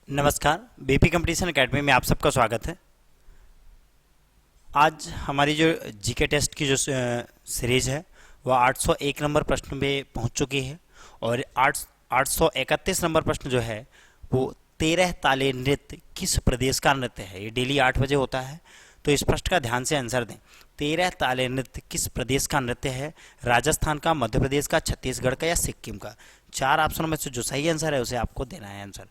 नमस्कार। BP competition academy में आप सबका स्वागत है। आज हमारी जो जीके टेस्ट की जो सीरीज है वह 801 नंबर प्रश्न पे पहुंच चुकी है और 831 नंबर प्रश्न जो है वो 13 ताले नृत्य किस प्रदेश का नृत्य है। ये डेली 8 बजे होता है, तो इस प्रश्न का ध्यान से आंसर दें। 13 ताले नृत्य किस प्रदेश का नृत्य है? राजस्थान का, मध्य प्रदेश का, छत्तीसगढ़ का या सिक्किम का? 4 ऑप्शनों में से जो सही आंसर है उसे आपको देना है आंसर।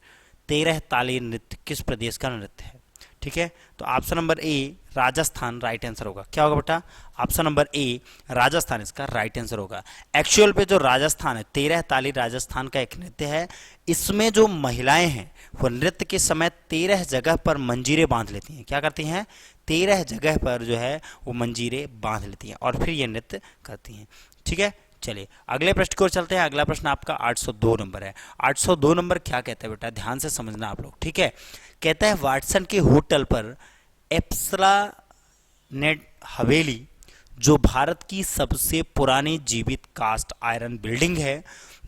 13 ताली नृत्य किस प्रदेश का नृत्य है? ठीक है, तो ऑप्शन नंबर ए राजस्थान राइट आंसर होगा। क्या होगा बेटा? ऑप्शन नंबर ए राजस्थान इसका राइट आंसर होगा। एक्चुअल पे जो राजस्थान है, 13 ताली राजस्थान का एक नृत्य है। इसमें जो महिलाएं हैं वो नृत्य के समय 13 जगह पर मंजीरे बांध लेती हैं। क्या करती हैं? 13 जगह पर जो है वो मंजीरे बांध लेती हैं और फिर ये नृत्य करती हैं। ठीक है, चलिए अगले प्रश्न की ओर चलते हैं। अगला प्रश्न आपका 802 नंबर है। 802 नंबर क्या कहता है बेटा? ध्यान से समझना आप लोग। ठीक है, कहता है वाटसन के होटल पर एप्सरा नेट हवेली जो भारत की सबसे पुरानी जीवित कास्ट आयरन बिल्डिंग है,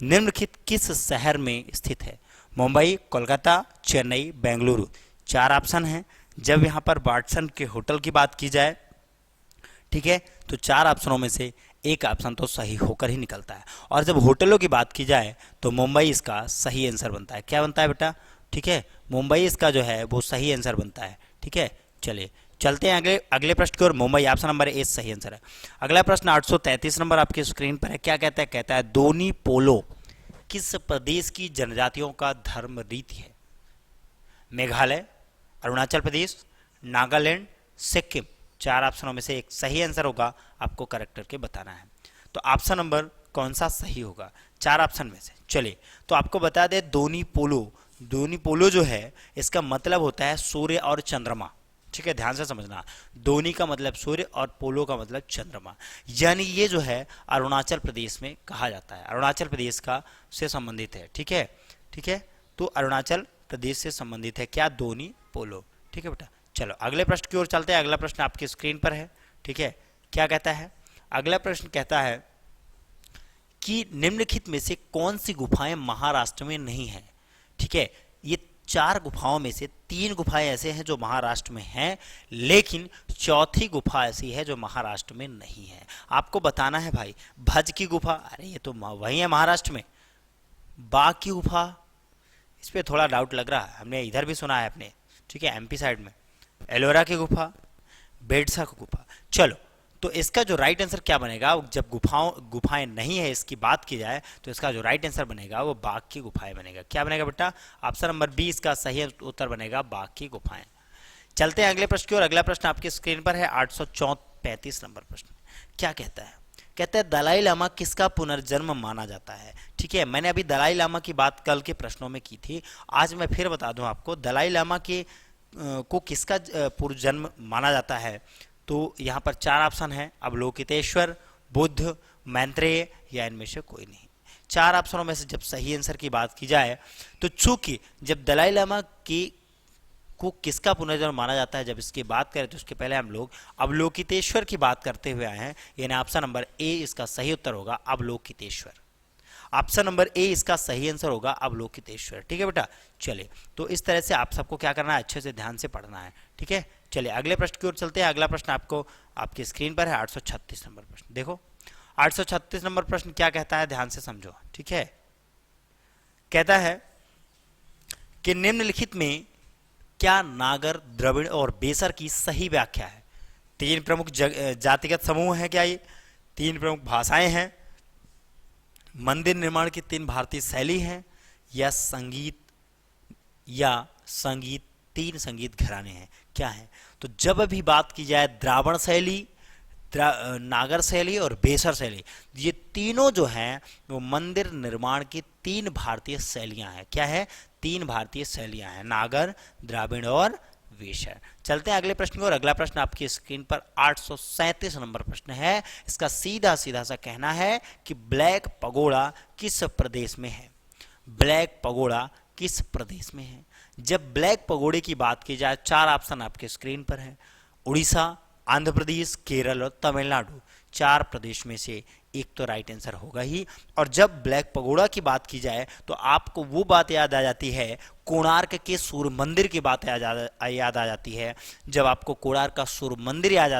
निम्नलिखित किस शहर में स्थित है? मुंबई, कोलकाता, चेन्नई, बेंगलुरु। 4 ऑप्शन हैं। जब यहाँ पर वाटसन के होटल की बात की जाए, ठीक है, तो 4 ऑप्शनों में से एक ऑप्शन तो सही होकर ही निकलता है। और जब होटलों की बात की जाए तो मुंबई इसका सही आंसर बनता है। क्या बनता है बेटा? ठीक है, मुंबई इसका जो है वो सही आंसर बनता है। ठीक है, चलिए चलते हैं अगले अगले प्रश्न की ओर। मुंबई ऑप्शन नंबर ए सही आंसर है। अगला प्रश्न 833 नंबर आपकी स्क्रीन पर है। क्या कहता है? कहता है दोनी पोलो किस प्रदेश की जनजातियों का धर्म रीति है? मेघालय, अरुणाचल प्रदेश, नागालैंड, सिक्किम। 4 ऑप्शनों में से एक सही आंसर होगा, आपको करेक्ट करके बताना है। तो ऑप्शन नंबर कौन सा सही होगा 4 ऑप्शन में से? चलिए, तो आपको बता दें दोनी पोलो। दोनी पोलो जो है इसका मतलब होता है सूर्य और चंद्रमा। ठीक है, ध्यान से समझना। दोनी का मतलब सूर्य और पोलो का मतलब चंद्रमा। यानी ये जो है अरुणाचल प्रदेश में कहा जाता है, अरुणाचल प्रदेश का से संबंधित है। ठीक है, ठीक है, तो अरुणाचल प्रदेश से संबंधित है क्या? दोनी पोलो। ठीक है बेटा, चलो अगले प्रश्न की ओर चलते हैं। अगला प्रश्न आपकी स्क्रीन पर है। ठीक है, क्या कहता है? अगला प्रश्न कहता है कि निम्नलिखित में से कौन सी गुफाएं महाराष्ट्र में नहीं है? ठीक है, ये 4 गुफाओं में से 3 गुफाएं ऐसे हैं जो महाराष्ट्र में हैं, लेकिन चौथी गुफा ऐसी है जो महाराष्ट्र में नहीं है। आपको बताना है भाई। भज की गुफा, अरे ये तो वही है महाराष्ट्र में। बाघ की गुफा, इस पर थोड़ा डाउट लग रहा है, हमने इधर भी सुना है अपने, ठीक है, एमपी साइड में। एलोरा की गुफा, बेडसा की गुफा। चलो, तो इसका जो राइट आंसर क्या बनेगा? जब गुफाएं नहीं है इसकी बात की जाए तो इसका जो राइट आंसर बनेगा वो बाघ की गुफाएं बनेगा। क्या बनेगा बेटा? ऑप्शन नंबर बी इसका सही उत्तर बनेगा, बाघ की गुफाएं। चलते हैं अगले प्रश्न की ओर। अगला प्रश्न आपकी स्क्रीन पर है 835 नंबर प्रश्न। क्या कहता है? कहता है दलाई लामा किसका पुनर्जन्म माना जाता है? ठीक है, मैंने अभी दलाई लामा की बात कल के प्रश्नों में की थी, आज मैं फिर बता दूं आपको दलाई लामा के को किसका पुनर्जन्म माना जाता है। तो यहाँ पर 4 ऑप्शन है, अवलोकितेश्वर, बुद्ध, मैत्रेय या इनमें से कोई नहीं। 4 ऑप्शनों में से जब सही आंसर की बात की जाए तो चूंकि जब दलाई लामा की को किसका पुनर्जन्म माना जाता है, जब इसकी बात करें तो उसके पहले हम लोग अवलोकितेश्वर की बात करते हुए आए हैं, यानी ऑप्शन नंबर ए इसका सही उत्तर होगा, अवलोकितेश्वर। ऑप्शन नंबर ए इसका सही आंसर होगा, अवलोकितेश्वर। ठीक है बेटा, चलिए तो इस तरह से आप सबको क्या करना है? अच्छे से ध्यान से पढ़ना है। ठीक है, चलिए अगले प्रश्न की ओर चलते हैं। अगला प्रश्न आपको आपकी स्क्रीन पर है 836 नंबर प्रश्न। देखो 836 नंबर प्रश्न क्या कहता है, ध्यान से समझो। ठीक है, कहता है कि निम्नलिखित में क्या नागर, द्रविड़ और बेसर की सही व्याख्या है? 3 प्रमुख जातिगत समूह हैं क्या ये? 3 प्रमुख भाषाएं हैं? मंदिर निर्माण की 3 भारतीय शैली हैं? या संगीत 3 संगीत घराने हैं? क्या है? तो जब भी बात की जाए द्रावण शैली, नागर शैली और बेसर शैली, ये तीनों जो हैं वो मंदिर निर्माण की 3 भारतीय शैलियां हैं। क्या है? 3 भारतीय शैलियां हैं, नागर, द्राविड़ और वेशर। चलते हैं अगले प्रश्न को। और अगला प्रश्न आपकी स्क्रीन पर 837 नंबर प्रश्न है। इसका सीधा सीधा सा कहना है कि ब्लैक पगोड़ा किस प्रदेश में है? ब्लैक पगोड़ा किस प्रदेश में है? जब ब्लैक पगोड़े की बात की जाए 4 ऑप्शन आपके स्क्रीन पर है, उड़ीसा, आंध्र प्रदेश, केरल और तमिलनाडु। 4 प्रदेश में से एक तो राइट आंसर होगा ही। और जब ब्लैक पगोड़ा की बात की जाए तो आपको वो बात याद आ जाती है, कोणार्क के सूर्य मंदिर की बात याद आ जाती है। जब आपको कोणार्क का सूर्य मंदिर याद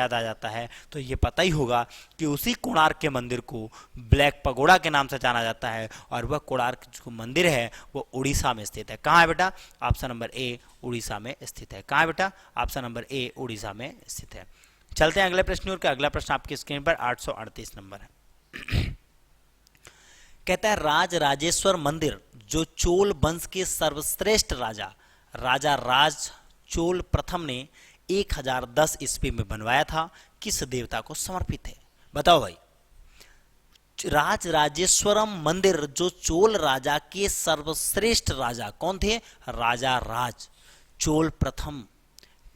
आ जाता है तो ये पता ही होगा कि उसी कोणार्क के मंदिर को ब्लैक पगोड़ा के नाम से जाना जाता है। और वह कोणार्क जो मंदिर है वो उड़ीसा में स्थित है। कहाँ है बेटा? ऑप्शन नंबर ए, उड़ीसा में स्थित है। कहाँ है बेटा? ऑप्शन नंबर ए, उड़ीसा में स्थित है। चलते हैं अगले प्रश्न और। अगला प्रश्न आपकी स्क्रीन पर 838 नंबर है। कहता है राज राजेश्वर मंदिर जो चोल वंश के सर्वश्रेष्ठ राजा राजा राज चोल प्रथम ने 1010 ईस्वी में बनवाया था, किस देवता को समर्पित है? बताओ भाई। राज राजेश्वरम मंदिर जो चोल राजा के सर्वश्रेष्ठ राजा कौन थे? राजा राज चोल प्रथम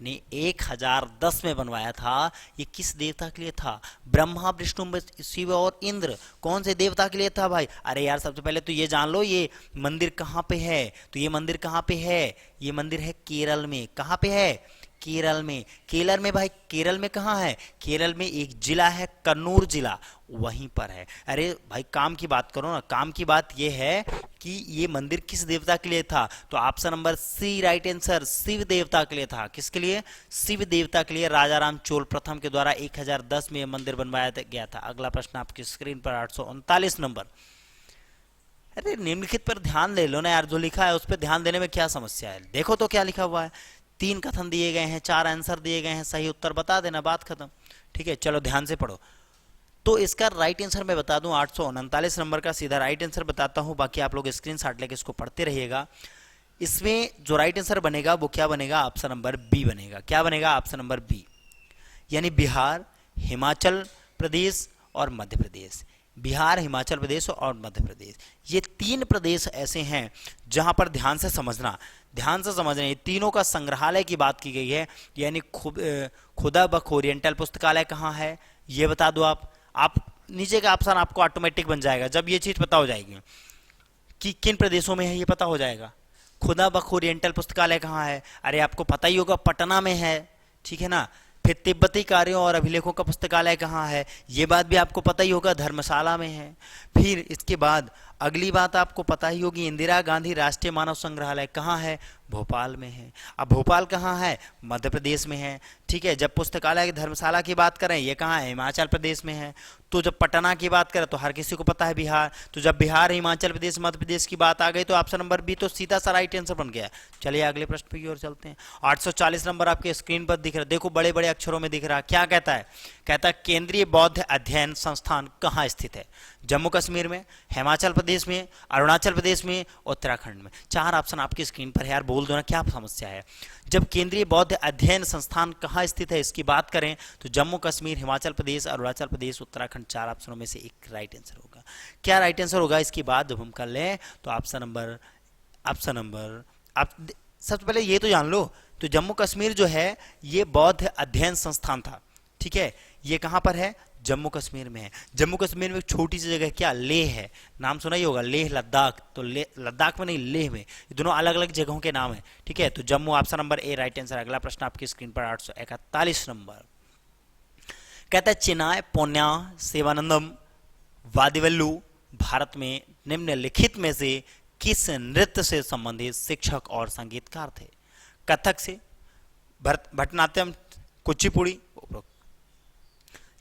ने 1010 में बनवाया था। ये किस देवता के लिए था? ब्रह्मा विष्णु शिव और इंद्र। कौन से देवता के लिए था भाई? अरे यार सबसे पहले तो ये जान लो ये मंदिर कहाँ पे है। तो ये मंदिर कहाँ पे है? ये मंदिर है केरल में। कहाँ पे है? केरल में। केरल में भाई, केरल में कहाँ है? केरल में एक जिला है कन्नूर जिला, वहीं पर है। अरे भाई काम की बात करो ना। काम की बात ये है कि ये मंदिर किस देवता के लिए था? तो option number C right answer, Shiva देवता के लिए था। किसके लिए? शिव देवता के लिए राजा राम चोल प्रथम के द्वारा 1010 में यह मंदिर बनवाया गया था। अगला प्रश्न आपकी स्क्रीन पर 839 नंबर। अरे निम्नलिखित पर ध्यान दे लो ना यार, जो लिखा है उस पर ध्यान देने में क्या समस्या है? देखो तो क्या लिखा हुआ है। 3 कथन दिए गए हैं, 4 आंसर दिए गए हैं, सही उत्तर बता देना, बात खत्म। ठीक है, चलो ध्यान से पढ़ो। तो इसका राइट आंसर मैं बता दूं 839 नंबर का सीधा राइट आंसर बताता हूं, बाकी आप लोग स्क्रीनशॉट लेके इसको पढ़ते रहिएगा। इसमें जो राइट आंसर बनेगा वो क्या बनेगा? ऑप्शन नंबर बी बनेगा। क्या बनेगा? ऑप्शन नंबर बी, यानी बिहार, हिमाचल प्रदेश और मध्य प्रदेश। बिहार, हिमाचल प्रदेश और मध्य प्रदेश, ये 3 प्रदेश ऐसे हैं जहां पर ध्यान से समझना, ध्यान से समझना, ये तीनों का संग्रहालय की बात की गई है। यानी खुदा बख ओरिएंटल पुस्तकालय कहाँ है ये बता दो आप नीचे का ऑप्शन आपको ऑटोमेटिक बन जाएगा जब ये चीज पता हो जाएगी कि किन प्रदेशों में है, ये पता हो जाएगा। खुदा बख ओरिएंटल पुस्तकालय कहाँ है? अरे आपको पता ही होगा, पटना में है, ठीक है ना। फिर तिब्बती कार्यों और अभिलेखों का पुस्तकालय कहाँ है? ये बात भी आपको पता ही होगा, धर्मशाला में है। फिर इसके बाद अगली बात आपको पता ही होगी, इंदिरा गांधी राष्ट्रीय मानव संग्रहालय कहाँ है? भोपाल में है। अब भोपाल कहाँ है? मध्य प्रदेश में है। ठीक है, जब पुस्तकालय की धर्मशाला की बात करें, ये कहाँ है? हिमाचल प्रदेश में है। तो जब पटना की बात करें तो हर किसी को पता है बिहार। तो जब बिहार, हिमाचल प्रदेश, मध्य प्रदेश की बात आ गई तो ऑप्शन नंबर बी तो सीधा सा राइट आंसर बन गया। चलिए अगले प्रश्न की ओर चलते हैं। 840 नंबर आपके स्क्रीन पर दिख रहा है, देखो बड़े बड़े अक्षरों में दिख रहा है। क्या कहता है? कहता है केंद्रीय बौद्ध अध्ययन संस्थान कहाँ स्थित है? जम्मू कश्मीर में, हिमाचल प्रदेश में, अरुणाचल प्रदेश में, उत्तराखंड में। 4 ऑप्शन आपकी स्क्रीन पर है यार, बोल दो ना क्या समस्या है। जब केंद्रीय बौद्ध अध्ययन संस्थान कहाँ स्थित है इसकी बात करें तो जम्मू कश्मीर, हिमाचल प्रदेश, अरुणाचल प्रदेश, उत्तराखंड, 4 ऑप्शनों में से एक राइट आंसर होगा। क्या राइट आंसर होगा इसकी बात जब हम कर लें तो ऑप्शन नंबर आप सबसे पहले ये तो जान लो, तो जम्मू कश्मीर जो है ये बौद्ध अध्ययन संस्थान था। ठीक है, ये कहाँ पर है? जम्मू कश्मीर में है। जम्मू कश्मीर में एक छोटी सी जगह क्या? लेह है, नाम सुना ही होगा, लेह लद्दाख। तो लद्दाख में नहीं, लेह में, ये दोनों अलग अलग जगहों के नाम है। ठीक है, तो जम्मू ऑप्शन नंबर ए राइट आंसर। अगला प्रश्न आपकी स्क्रीन पर 841 नंबर। कहता है चिनाय, पौन्या, सेवानंदम, वादिवल्लू भारत में निम्नलिखित में से किस नृत्य से संबंधित शिक्षक और संगीतकार थे? कथक से, भरतनाट्यम, कुचिपुड़ी।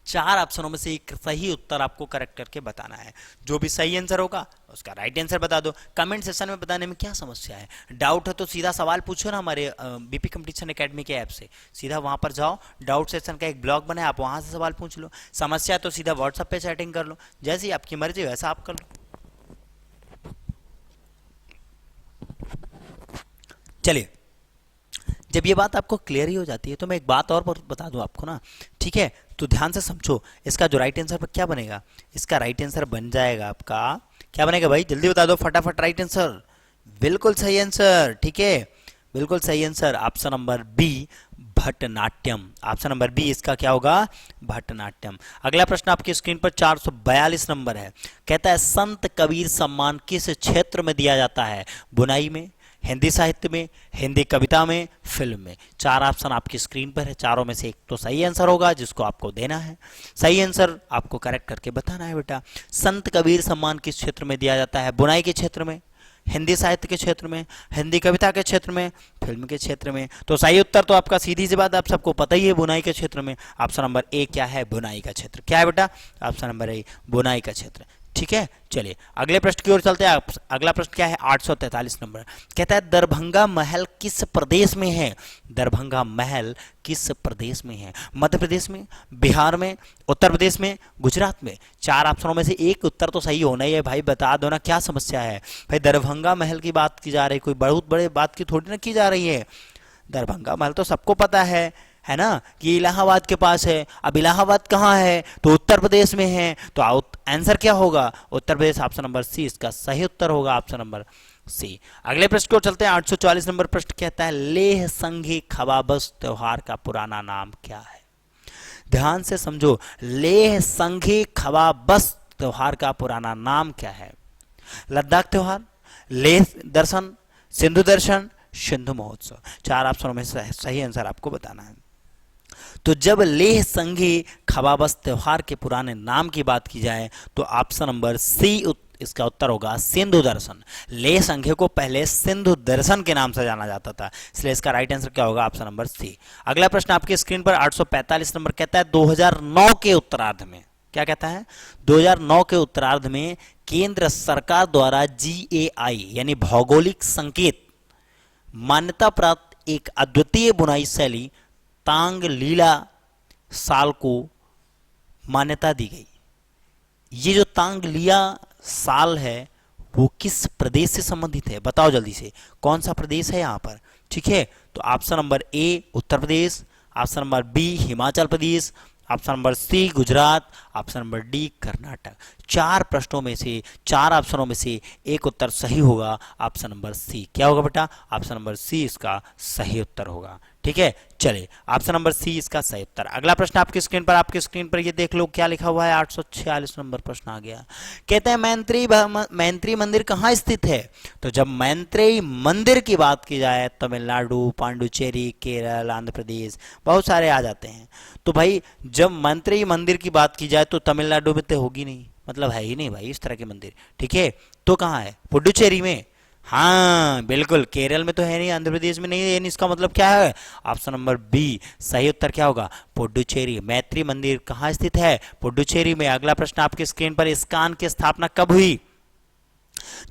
4 ऑप्शनों में से एक सही उत्तर आपको करेक्ट करके बताना है। जो भी सही आंसर होगा उसका राइट आंसर बता दो। कमेंट सेक्शन में बताने में क्या समस्या है? डाउट है तो सीधा सवाल पूछो ना हमारे बीपी कंपटीशन एकेडमी के ऐप से, सीधा वहां पर जाओ, डाउट सेक्शन का एक ब्लॉग बना है, आप वहां से सवाल पूछ लो। समस्या तो सीधा व्हाट्सएप पे चैटिंग कर लो, जैसी आपकी मर्जी वैसा आप कर लो। चलिए, जब ये बात आपको क्लियर ही हो जाती है तो मैं एक बात और बता दूं आपको ना, ठीक है, तो ध्यान से समझो। इसका जो राइट आंसर पर क्या बनेगा? इसका राइट आंसर बन जाएगा आपका, क्या बनेगा भाई? जल्दी बता दो फटाफट राइट आंसर। बिल्कुल सही आंसर, ठीक है, बिल्कुल सही answer option number B, Bharatanatyam. Option number B इसका क्या होगा? भट्टनाट्यम। अगला प्रश्न आपकी स्क्रीन पर 442 नंबर है। कहता है संत कबीर सम्मान किस क्षेत्र में दिया जाता है? बुनाई में, हिंदी साहित्य में, हिंदी कविता में, फिल्म में। चार ऑप्शन आपकी स्क्रीन पर है, चारों में से एक तो सही आंसर होगा जिसको आपको देना है। सही आंसर आपको करेक्ट करके बताना है बेटा। संत कबीर सम्मान किस क्षेत्र में दिया जाता है? बुनाई के क्षेत्र में, हिंदी साहित्य के क्षेत्र में, हिंदी कविता के क्षेत्र में, फिल्म के क्षेत्र में। तो सही उत्तर तो आपका सीधी सी बात आप सबको पता ही है, बुनाई के क्षेत्र में। ऑप्शन नंबर ए क्या है? बुनाई का क्षेत्र। क्या है बेटा? ऑप्शन नंबर ए बुनाई का क्षेत्र। ठीक है, चलिए अगले प्रश्न की ओर चलते हैं। अगला प्रश्न क्या है? 843 नंबर कहता है दरभंगा महल किस प्रदेश में है? दरभंगा महल किस प्रदेश में है? मध्य प्रदेश में, बिहार में, उत्तर प्रदेश में, गुजरात में। चार ऑप्शनों में से एक उत्तर तो सही होना ही है भाई, बता दो ना क्या समस्या है भाई। दरभंगा महल की बात की जा रही, कोई बहुत बड़े बात की थोड़ी ना की जा रही है। दरभंगा महल तो सबको पता है ना कि इलाहाबाद के पास है। अब इलाहाबाद कहाँ है? तो उत्तर प्रदेश में है। तो आंसर क्या होगा? उत्तर प्रदेश। ऑप्शन नंबर सी इसका सही उत्तर होगा, ऑप्शन नंबर सी। अगले प्रश्न को चलते हैं। 844 नंबर प्रश्न कहता है लेह संघी खवाबस त्योहार का पुराना नाम क्या है? ध्यान से समझो, लेह संघी खवाबस त्योहार का पुराना नाम क्या है? लद्दाख त्योहार, लेह दर्शन, सिंधु दर्शन, सिंधु महोत्सव। चार ऑप्शनों में सही आंसर आपको बताना है। तो जब लेह संघी खवाबस त्योहार के पुराने नाम की बात की जाए तो ऑप्शन नंबर सी इसका उत्तर होगा सिंधु दर्शन। लेह संघे को पहले सिंधु दर्शन के नाम से जाना जाता था, इसलिए इसका राइट आंसर क्या होगा? Option number C. अगला प्रश्न आपकी स्क्रीन पर 845 नंबर कहता है 2009 के उत्तरार्ध में, क्या कहता है? 2009 के उत्तरार्ध में केंद्र सरकार द्वारा GAI यानी भौगोलिक संकेत मान्यता प्राप्त एक अद्वितीय बुनाई शैली तांग लीला साल को मान्यता दी गई। ये जो तांग लिया साल है वो किस प्रदेश से संबंधित है? बताओ जल्दी से, कौन सा प्रदेश है यहाँ पर? ठीक है, तो option number A Uttar Pradesh, option number B Himachal Pradesh, option number C Gujarat, option number D Karnataka. चार प्रश्नों में से, चार ऑप्शनों में से एक उत्तर सही होगा, ऑप्शन नंबर सी। क्या होगा बेटा? ऑप्शन नंबर सी इसका सही उत्तर होगा। ठीक है, चलिए ऑप्शन नंबर सी इसका सही उत्तर। अगला प्रश्न आपकी स्क्रीन पर ये देख लो क्या लिखा हुआ है। 846 नंबर प्रश्न आ गया। कहते हैं मैत्री मंदिर कहाँ स्थित है? तो जब मैत्री मंदिर की बात की जाए तमिलनाडु, पांडुचेरी, केरल, आंध्र प्रदेश, बहुत सारे आ जाते हैं। तो भाई जब मैत्री मंदिर की बात की जाए तो तमिलनाडु में तो होगी नहीं, मतलब है ही नहीं भाई इस तरह के मंदिर। ठीक है, तो कहाँ है? पुडुचेरी में। हाँ बिल्कुल, केरल में तो है नहीं, आंध्र प्रदेश में नहीं है, यानी इसका मतलब क्या है? ऑप्शन नंबर बी सही उत्तर क्या होगा? पुडुचेरी। मैत्री मंदिर कहाँ स्थित है? पुडुचेरी में। अगला प्रश्न आपकी स्क्रीन पर इस्कान की स्थापना कब हुई?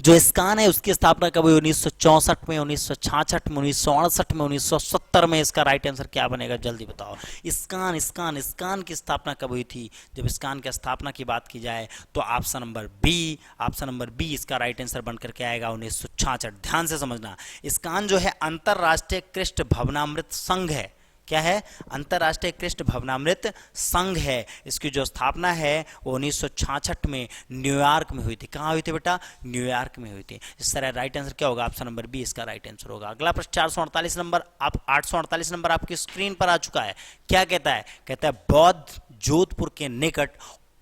जो इस्कान है उसकी स्थापना कब हुई? 1964 में, 1966 में, 1968 में, 1970 में। इसका राइट आंसर क्या बनेगा? जल्दी बताओ। इस्कान की स्थापना कब हुई थी? जब इस्कान की स्थापना की बात की जाए तो ऑप्शन नंबर बी इसका राइट आंसर बनकर के आएगा 1966। ध्यान से समझना, इस्कान जो है अंतरराष्ट्रीय कृष्ण भवनामृत संघ है। क्या है? अंतरराष्ट्रीय कृष्ण भवनामृत संघ है। इसकी जो स्थापना है वो 1966 में न्यूयॉर्क में हुई थी। कहाँ हुई थी बेटा? न्यूयॉर्क में हुई थी। इस तरह राइट आंसर क्या होगा? ऑप्शन नंबर बी इसका राइट आंसर होगा। अगला प्रश्न 448 नंबर, आप 848 नंबर आपकी स्क्रीन पर आ चुका है। क्या कहता है? कहता है बौद्ध जोधपुर के निकट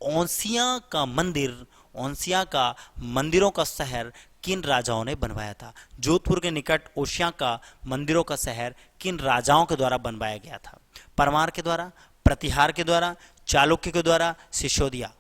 ओंसिया का मंदिरों का शहर किन राजाओं ने बनवाया था? जोधपुर के निकट ओशिया का मंदिरों का शहर किन राजाओं के द्वारा बनवाया गया था? परमार के द्वारा, प्रतिहार के द्वारा, चालुक्य के द्वारा, सिसोदिया।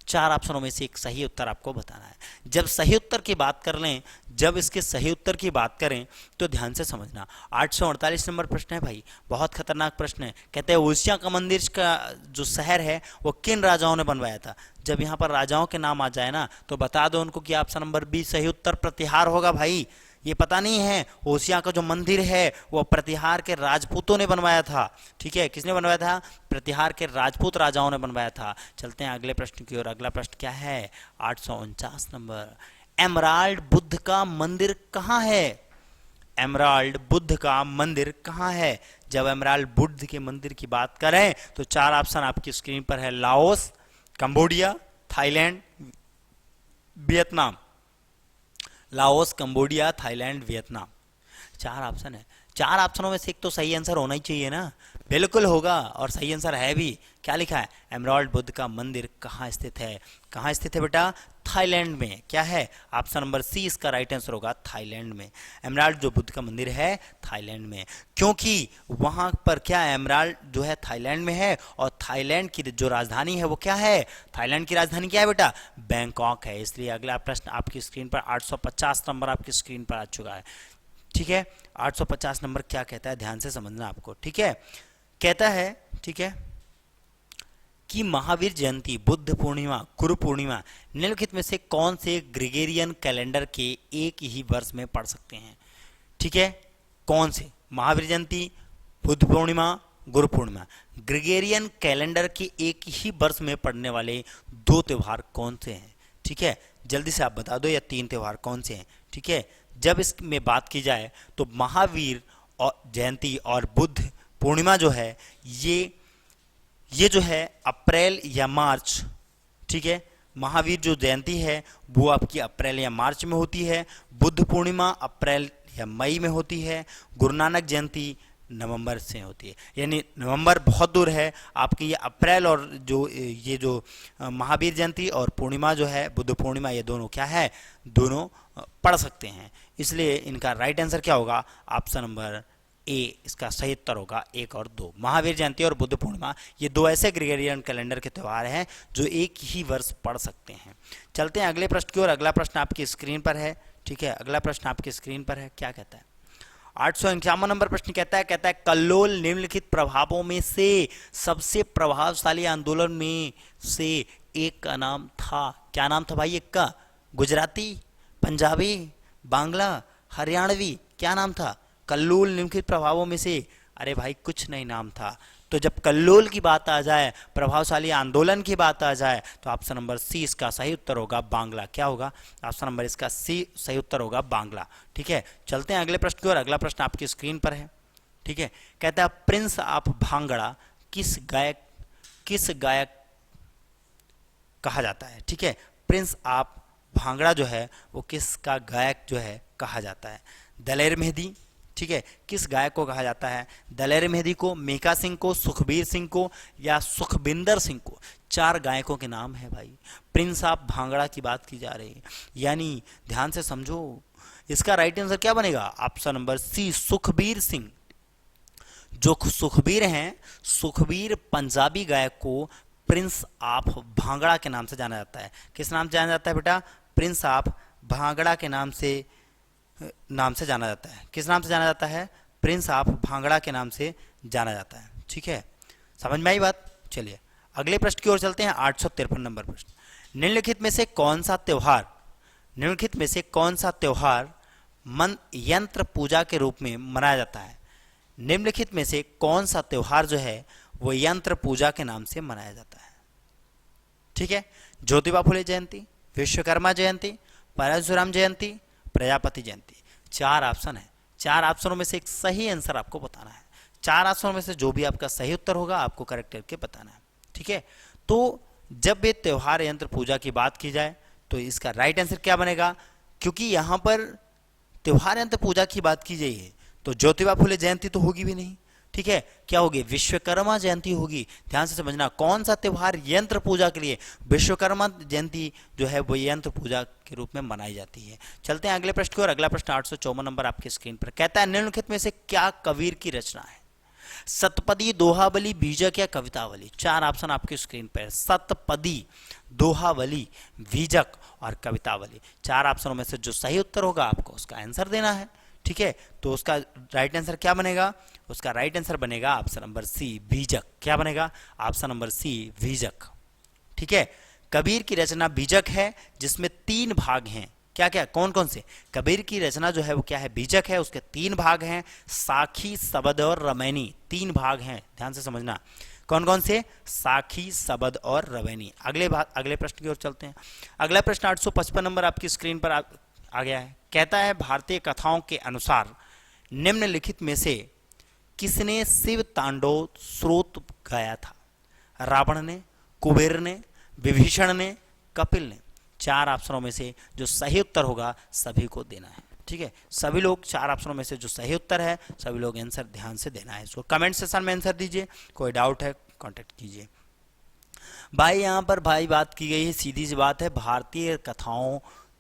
चार ऑप्शनों में से एक सही उत्तर आपको बताना है। जब सही उत्तर की बात कर लें, जब इसके सही उत्तर की बात करें तो ध्यान से समझना। 848 नंबर प्रश्न है भाई, बहुत खतरनाक प्रश्न है। कहते हैं ओसिया का मंदिर का जो शहर है वो किन राजाओं ने बनवाया था? जब यहाँ पर राजाओं के नाम आ जाए ना तो बता दो उनको कि ऑप्शन नंबर बी सही उत्तर प्रतिहार होगा भाई। ये पता नहीं है ओसिया का जो मंदिर है वो प्रतिहार के राजपूतों ने बनवाया था। ठीक है, किसने बनवाया था? प्रतिहार के राजपूत राजाओं ने बनवाया था। चलते हैं अगले प्रश्न की ओर। अगला प्रश्न क्या है? 849 नंबर, एमराल्ड बुद्ध का मंदिर कहाँ है? एमराल्ड बुद्ध का मंदिर कहाँ है? जब एमराल्ड बुद्ध के मंदिर की बात करें तो चार ऑप्शन आपकी स्क्रीन पर है। Laos, Cambodia, Thailand, Vietnam. Laos, Cambodia, Thailand, Vietnam. चार ऑप्शन है, चार ऑप्शनों में से एक तो सही आंसर होना ही चाहिए ना। बिल्कुल होगा, और सही आंसर है भी। क्या लिखा है? एमराल्ड बुद्ध का मंदिर कहाँ स्थित है? कहाँ स्थित है बेटा? थाईलैंड में। क्या है? ऑप्शन नंबर सी इसका राइट आंसर होगा, थाईलैंड में। एमराल्ड जो बुद्ध का मंदिर है थाईलैंड में, क्योंकि वहां पर क्या है, एमराल्ड जो है थाईलैंड में है, और थाईलैंड की जो राजधानी है वो क्या है? थाईलैंड की राजधानी क्या है बेटा? बैंकॉक है। इसलिए अगला प्रश्न आपकी स्क्रीन पर 850 नंबर आपकी स्क्रीन पर आ चुका है। ठीक है, 850 नंबर क्या कहता है, ध्यान से समझना आपको। ठीक है, कहता है, ठीक है, कि महावीर जयंती, बुद्ध पूर्णिमा, गुरु पूर्णिमा निम्नलिखित में से कौन से ग्रिगोरियन कैलेंडर के एक ही वर्ष में पड़ सकते हैं? ठीक है, कौन से? महावीर जयंती, बुद्ध पूर्णिमा, गुरु पूर्णिमा, ग्रिगोरियन कैलेंडर के एक ही वर्ष में पड़ने वाले दो त्यौहार कौन से हैं? ठीक है, जल्दी से आप बता दो, या तीन त्यौहार कौन से हैं? ठीक है, जब इसमें बात की जाए तो महावीर और जयंती और बुद्ध पूर्णिमा जो है ये जो है अप्रैल या मार्च, ठीक है, महावीर जो जयंती है वो आपकी अप्रैल या मार्च में होती है, बुद्ध पूर्णिमा अप्रैल या मई में होती है, गुरु नानक जयंती नवंबर से होती है। यानी नवंबर बहुत दूर है आपकी, ये अप्रैल और ये जो महावीर जयंती और पूर्णिमा जो है बुद्ध पूर्णिमा, ये दोनों क्या है, दोनों पढ़ सकते हैं। इसलिए इनका राइट आंसर क्या होगा? ऑप्शन नंबर ए इसका सही उत्तर होगा, 1 और 2। महावीर जयंती और बुद्ध पूर्णिमा ये दो ऐसे ग्रिगोरियन कैलेंडर के त्यौहार हैं जो एक ही वर्ष पढ़ सकते हैं। चलते हैं अगले प्रश्न की ओर। अगला प्रश्न आपकी स्क्रीन पर है। ठीक है, अगला प्रश्न आपकी स्क्रीन पर है। क्या कहता है? 851 नंबर प्रश्न कहता है कल्लोल निम्नलिखित प्रभावों में से सबसे प्रभावशाली आंदोलन में से एक का नाम था। क्या नाम था भाई एक का? गुजराती, पंजाबी, बांग्ला, हरियाणवी, क्या नाम था? कल्लोल निम्नलिखित प्रभावों में से, अरे भाई कुछ नहीं नाम था। तो जब कल्लोल की बात आ जाए, प्रभावशाली आंदोलन की बात आ जाए, तो ऑप्शन नंबर सी इसका सही उत्तर होगा, बांग्ला। क्या होगा? ऑप्शन नंबर इसका सी सही उत्तर होगा, बांग्ला। ठीक है, चलते हैं अगले प्रश्न की ओर। अगला प्रश्न आपकी स्क्रीन पर है। ठीक है, कहता है प्रिंस ऑफ भांगड़ा किस गायक कहा जाता है? ठीक है, प्रिंस ऑफ भांगड़ा जो है वो किसका गायक जो है कहा जाता है? दलेर मेहदी, ठीक है, किस गायक को कहा जाता है? दलेर मेहदी को, मेका सिंह को, सुखबीर सिंह को, या सुखबिंदर सिंह को? चार गायकों के नाम है भाई। प्रिंस ऑफ भांगड़ा की बात की जा रही है, यानी ध्यान से समझो। इसका राइट आंसर क्या बनेगा? Option number C, Sukhbir Singh. जो सुखबीर हैं, सुखबीर पंजाबी गायक को प्रिंस ऑफ भांगड़ा के नाम से जाना जाता है। किस नाम से जाना जाता है बेटा? प्रिंस ऑफ भांगड़ा के नाम से जाना जाता है। किस नाम से जाना जाता है? प्रिंस ऑफ भांगड़ा के नाम से जाना जाता है। ठीक है, समझ में आई बात? चलिए अगले प्रश्न की ओर चलते हैं। 853 नंबर प्रश्न, निम्नलिखित में से कौन सा त्योहार यंत्र पूजा के रूप में मनाया जाता है? निम्नलिखित में से कौन सा त्योहार जो है वो यंत्र पूजा के नाम से मनाया जाता है? ठीक है, ज्योतिबा फुले जयंती, विश्वकर्मा जयंती, परशुराम जयंती, प्रजापति जयंती। चार ऑप्शन है, चार ऑप्शनों में से एक सही आंसर आपको बताना है। चार ऑप्शनों में से जो भी आपका सही उत्तर होगा आपको करेक्ट करके बताना है। ठीक है, तो जब ये त्योहार यंत्र पूजा की बात की जाए तो इसका राइट आंसर क्या बनेगा? क्योंकि यहां पर त्योहार यंत्र पूजा की बात की गई है तो ज्योतिबा फुले जयंती तो होगी भी नहीं। ठीक है, क्या होगी? विश्वकर्मा जयंती होगी। ध्यान से समझना, कौन सा त्योहार यंत्र पूजा के लिए? विश्वकर्मा जयंती जो है वो यंत्र पूजा के रूप में मनाई जाती है। चलते हैं अगले प्रश्न की ओर। अगला प्रश्न 854 नंबर आपकी स्क्रीन पर कहता है निम्नलिखित में से क्या कबीर की रचना है? सतपदी, दोहावली, बीजक या कवितावली? चार ऑप्शन आपकी स्क्रीन पर, सतपदी, दोहावली, बीजक और कवितावली। चार ऑप्शनों में से जो सही उत्तर होगा आपको उसका आंसर देना है। ठीक है, तो उसका राइट आंसर क्या बनेगा? उसका राइट आंसर बनेगा ऑप्शन नंबर सी, बीजक। क्या बनेगा? ऑप्शन नंबर सी, बीजक। ठीक है, कबीर की रचना बीजक है जिसमें 3 भाग हैं। क्या क्या, कौन कौन से? कबीर की रचना जो है वो क्या है? बीजक है, उसके 3 भाग हैं, साखी, सबद और रमैनी। 3 भाग हैं, ध्यान से समझना। कौन कौन से? साखी, सबद और रवैनी। अगले प्रश्न की ओर चलते हैं। अगला प्रश्न 855 नंबर आपकी स्क्रीन पर आ गया है। कहता है भारतीय कथाओं के अनुसार निम्नलिखित में से किसने शिव तांडव स्रोत गाया था? रावण ने, कुबेर ने, विभीषण ने, कपिल ने? चार ऑप्शनों में से जो सही उत्तर होगा सभी को देना है। ठीक है, सभी लोग 4 ऑप्शनों में से जो सही उत्तर है सभी लोग आंसर ध्यान से देना है इसको। कमेंट सेक्शन में आंसर दीजिए, कोई डाउट है कांटेक्ट कीजिए। भाई यहाँ पर भाई बात की गई है, सीधी सी बात है, भारतीय कथाओं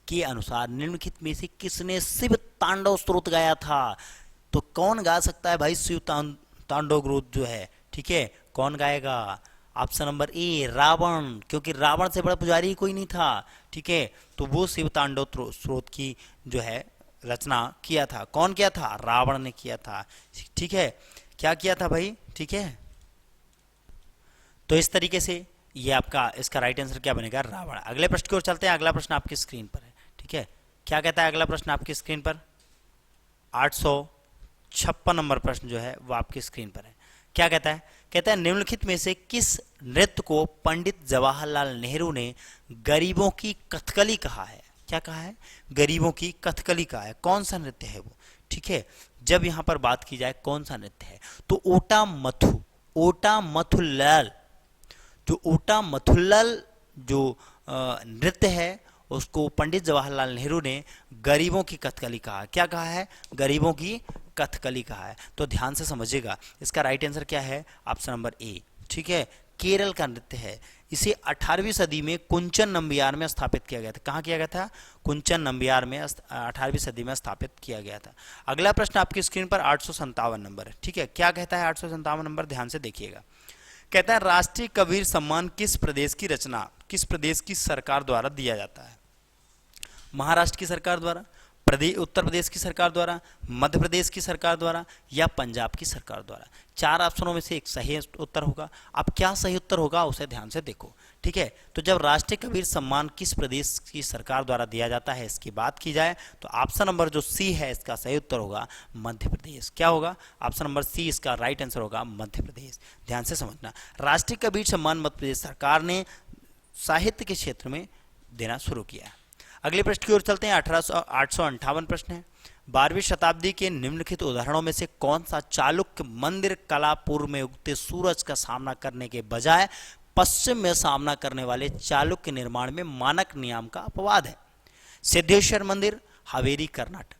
के अनुसार निम्नलिखित में से किसने शिव तांडव स्तोत्र गाया था? तो कौन गा सकता है भाई शिव तांडव ग्रोथ जो है, ठीक है, कौन गाएगा? ऑप्शन नंबर ए रावण, क्योंकि रावण से बड़ा पुजारी कोई नहीं था, ठीक है, तो वो शिव तांडव स्रोत की जो है रचना किया था। कौन किया था? रावण ने किया था, ठीक है, क्या किया था भाई, ठीक है। तो इस तरीके से ये आपका इसका राइट आंसर क्या बनेगा? रावण। अगले प्रश्न की ओर चलते हैं। अगला प्रश्न आपकी स्क्रीन पर है, ठीक है, क्या कहता है अगला प्रश्न आपकी स्क्रीन पर? 856 नंबर प्रश्न जो है वो आपकी स्क्रीन पर है। क्या कहता है? कहता है निम्नलिखित में से किस नृत्य को पंडित जवाहरलाल नेहरू ने गरीबों की कथकली कहा है? क्या कहा है? गरीबों की कथकली कहा है। कौन सा नृत्य है वो, ठीक है। जब यहां पर बात की जाए कौन सा नृत्य है, तो ओटा मथुल्लल, जो ओटा मथुल्लल जो नृत्य है उसको पंडित जवाहरलाल नेहरू ने गरीबों की कथकली कहा। क्या कहा है? गरीबों की कथकली कहा है। तो ध्यान से समझिएगा, इसका राइट आंसर क्या है? ऑप्शन नंबर ए, ठीक है, केरल का नृत्य है। इसे 18वीं सदी में कुंचन नंबियार में स्थापित किया गया था। कहाँ किया गया था? कुंचन नंबियार में 18वीं सदी में स्थापित किया गया था। अगला प्रश्न आपकी स्क्रीन पर 857 नंबर है, ठीक है, क्या कहता है 857 नंबर? ध्यान से देखिएगा। कहता है राष्ट्रीय कबीर सम्मान किस प्रदेश की रचना, किस प्रदेश की सरकार द्वारा दिया जाता है? महाराष्ट्र की सरकार द्वारा, उत्तर प्रदेश की सरकार द्वारा, मध्य प्रदेश की सरकार द्वारा, या पंजाब की सरकार द्वारा? 4 ऑप्शनों में से एक सही उत्तर होगा। अब क्या सही उत्तर होगा उसे ध्यान से देखो, ठीक है। तो जब राष्ट्रीय कबीर सम्मान किस प्रदेश की सरकार द्वारा दिया जाता है इसकी बात की जाए तो ऑप्शन नंबर जो सी है इसका सही उत्तर होगा मध्य प्रदेश। क्या होगा? ऑप्शन नंबर सी इसका राइट आंसर होगा मध्य प्रदेश। ध्यान से समझना, राष्ट्रीय कबीर सम्मान मध्य प्रदेश सरकार ने साहित्य के क्षेत्र में देना शुरू किया। अगले प्रश्न की ओर चलते हैं। 858 प्रश्न है, 12वीं शताब्दी के निम्नलिखित उदाहरणों में से कौन सा चालुक्य मंदिर कला पूर्व में उगते सूरज का सामना करने के बजाय पश्चिम में सामना करने वाले चालुक्य निर्माण में मानक नियम का अपवाद है? सिद्धेश्वर मंदिर, हावेरी कर्नाटक,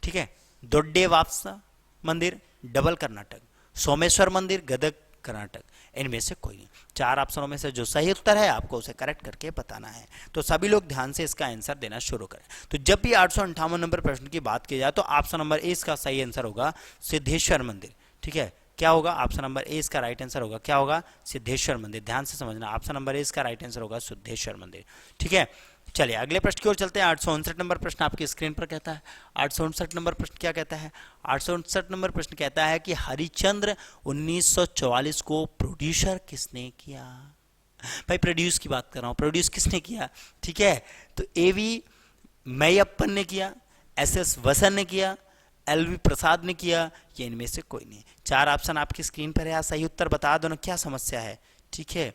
ठीक है, दोड्डे वापसा मंदिर, डबल कर्नाटक, सोमेश्वर मंदिर, गदग कर्नाटक, इनमें से कोई नहीं। 4 ऑप्शनों में से जो सही उत्तर है आपको उसे करेक्ट करके बताना है। तो सभी लोग ध्यान से इसका आंसर देना शुरू करें। तो जब भी 858 नंबर प्रश्न की बात की जाए तो ऑप्शन नंबर ए इसका सही आंसर होगा सिद्धेश्वर मंदिर, ठीक है। क्या होगा? ऑप्शन नंबर ए इसका राइट आंसर होगा, क्या होगा? सिद्धेश्वर मंदिर। ध्यान से समझना, ऑप्शन नंबर ए इसका राइट आंसर होगा सिद्धेश्वर मंदिर, ठीक है। चलिए अगले प्रश्न की ओर चलते हैं। 859 नंबर प्रश्न आपकी स्क्रीन पर कहता है, 859 नंबर प्रश्न क्या कहता है? 859 नंबर प्रश्न कहता है कि हरिश्चंद्र 1944 को प्रोड्यूसर किसने किया? भाई प्रोड्यूस की बात कर रहा हूं, प्रोड्यूस किसने किया, ठीक है। तो एवी मैयप्पन ने किया, एस वसन ने किया, एलवी प्रसाद ने किया, या इनमें से कोई नहीं। 4 ऑप्शन आपकी स्क्रीन पर है, सही उत्तर बता दो ना, क्या समस्या है, ठीक है,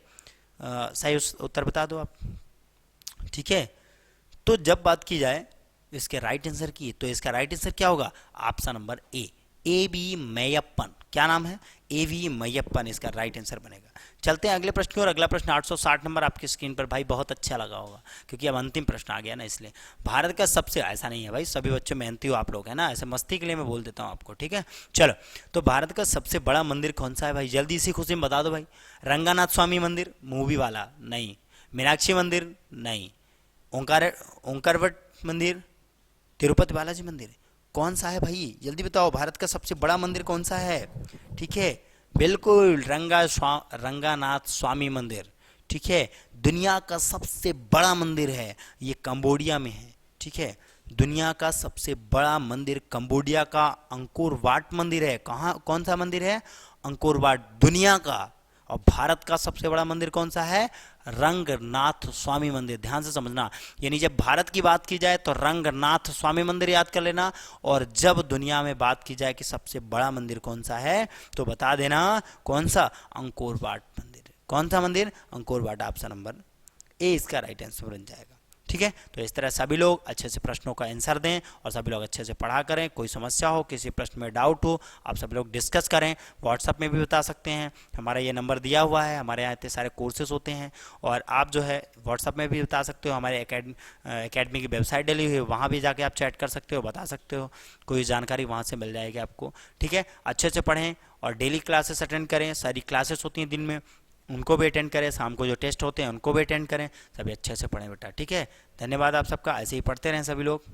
सही उत्तर बता दो आप, ठीक है। तो जब बात की जाए इसके राइट आंसर की तो इसका राइट आंसर क्या होगा? Option number A B Meiyappan. क्या नाम है? ए वी मैयप्पन इसका राइट आंसर बनेगा। चलते हैं अगले प्रश्न की ओर। अगला प्रश्न 860 नंबर आपकी स्क्रीन पर। भाई बहुत अच्छा लगा होगा क्योंकि अब अंतिम प्रश्न आ गया ना, इसलिए भारत का सबसे, ऐसा नहीं है भाई, सभी बच्चे मेहनती हो आप लोग, है ना, ऐसे मस्ती के लिए मैं बोल देता हूँ आपको, ठीक है। चलो, तो भारत का सबसे बड़ा मंदिर कौन सा है भाई? जल्दी इसी खुशी में बता दो भाई। रंगानाथ स्वामी मंदिर मूवी वाला? नहीं। मीनाक्षी मंदिर? नहीं। ओंकारवट मंदिर? तिरुपति बालाजी मंदिर? कौन सा है भाई? जल्दी बताओ, भारत का सबसे बड़ा मंदिर कौन सा है? ठीक है, बिल्कुल रंगानाथ स्वामी मंदिर, ठीक है। दुनिया का सबसे बड़ा मंदिर है, ये कंबोडिया में है, ठीक है। दुनिया का सबसे बड़ा मंदिर कंबोडिया का अंकोर वाट मंदिर है। कहाँ, कौन सा मंदिर है? अंकोर वाट, दुनिया का। और भारत का सबसे बड़ा मंदिर कौन सा है? रंगनाथ स्वामी मंदिर। ध्यान से समझना, यानी जब भारत की बात की जाए तो रंगनाथ स्वामी मंदिर याद कर लेना, और जब दुनिया में बात की जाए कि सबसे बड़ा मंदिर कौन सा है तो बता देना कौन सा? अंकोर वाट मंदिर। कौन सा मंदिर? Angkor Wat. ऑप्शन नंबर ए इसका राइट आंसर बन जाएगा, ठीक है। तो इस तरह सभी लोग अच्छे से प्रश्नों का आंसर दें और सभी लोग अच्छे से पढ़ा करें। कोई समस्या हो, किसी प्रश्न में डाउट हो, आप सब लोग डिस्कस करें। व्हाट्सअप में भी बता सकते हैं, हमारा ये नंबर दिया हुआ है। हमारे यहाँ इतने सारे कोर्सेज होते हैं और आप जो है व्हाट्सअप में भी बता सकते हो। हमारे एकेडमी की वेबसाइट डली हुई है, वहाँ भी जाके आप चैट कर सकते हो, बता सकते हो, कोई जानकारी वहाँ से मिल जाएगी आपको। ठीक है, अच्छे से पढ़ें और डेली क्लासेस अटेंड करें। सारी क्लासेस होती हैं दिन में, उनको भी अटेंड करें। शाम को जो टेस्ट होते हैं उनको भी अटेंड करें। सभी अच्छे से पढ़ें बेटा, ठीक है। धन्यवाद आप सबका, ऐसे ही पढ़ते रहें सभी लोग।